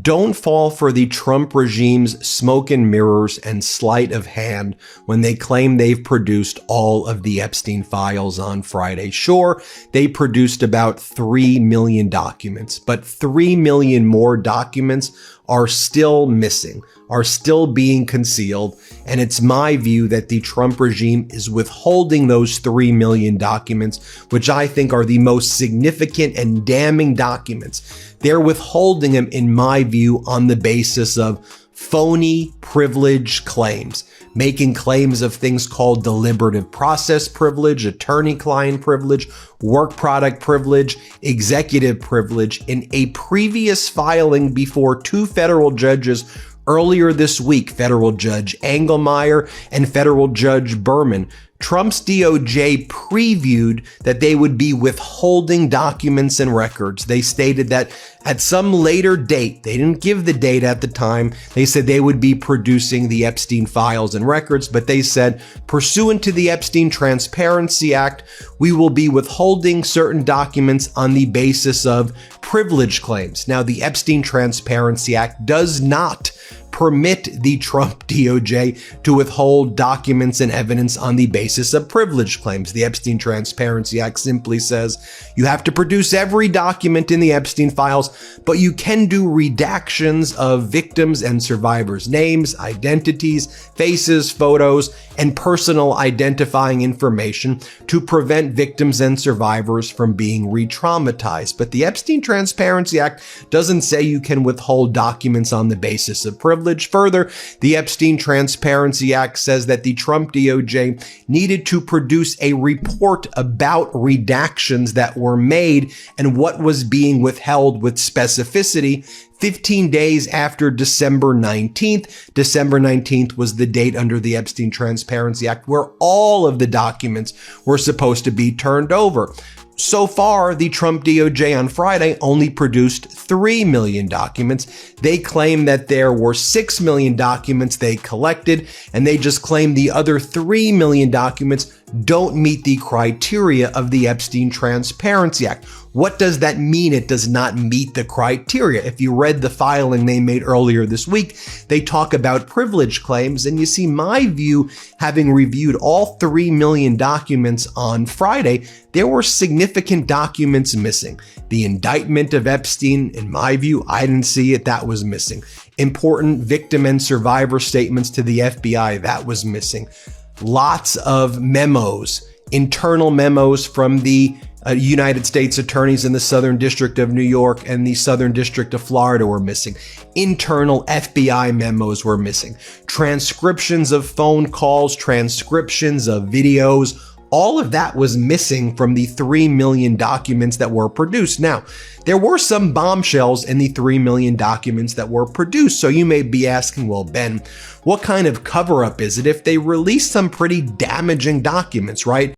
Don't fall for the Trump regime's smoke and mirrors and sleight of hand when they claim they've produced all of the Epstein files on Friday. Sure, they produced about 3 million documents, but 3 million more documents are still missing, are still being concealed, and it's my view that the Trump regime is withholding those 3 million documents, which I think are the most significant and damning documents. They're withholding them, in my view, on the basis of phony privilege claims, making claims of things called deliberative process privilege, attorney-client privilege, work product privilege, executive privilege in a previous filing before two federal judges earlier this week, federal judge Engelmeyer and federal judge Berman. Trump's DOJ previewed that they would be withholding documents and records. They stated that at some later date, they didn't give the date at the time, they said they would be producing the Epstein files and records, but they said, pursuant to the Epstein Transparency Act, we will be withholding certain documents on the basis of privilege claims. Now, the Epstein Transparency Act does not permit the Trump DOJ to withhold documents and evidence on the basis of privilege claims. The Epstein Transparency Act simply says you have to produce every document in the Epstein files, but you can do redactions of victims and survivors' names, identities, faces, photos, and personal identifying information to prevent victims and survivors from being re-traumatized. But the Epstein Transparency Act doesn't say you can withhold documents on the basis of privilege. Further, the Epstein Transparency Act says that the Trump DOJ needed to produce a report about redactions that were made and what was being withheld with specificity 15 days after December 19th. December 19th was the date under the Epstein Transparency Act where all of the documents were supposed to be turned over. So far, the Trump DOJ on Friday only produced 3 million documents. They claim that there were 6 million documents they collected, and they just claim the other 3 million documents don't meet the criteria of the Epstein Transparency Act. What does that mean? It does not meet the criteria. If you read the filing they made earlier this week, they talk about privilege claims. And you see, my view, having reviewed all 3 million documents on Friday, there were significant documents missing. The indictment of Epstein, in my view, I didn't see it. That was missing. Important victim and survivor statements to the FBI, that was missing. Lots of memos, internal memos from the United States attorneys in the Southern District of New York and the Southern District of Florida were missing. Internal FBI memos were missing. Transcriptions of phone calls, transcriptions of videos, all of that was missing from the 3 million documents that were produced. Now, there were some bombshells in the 3 million documents that were produced. So you may be asking, well, Ben, what kind of cover-up is it if they release some pretty damaging documents, right?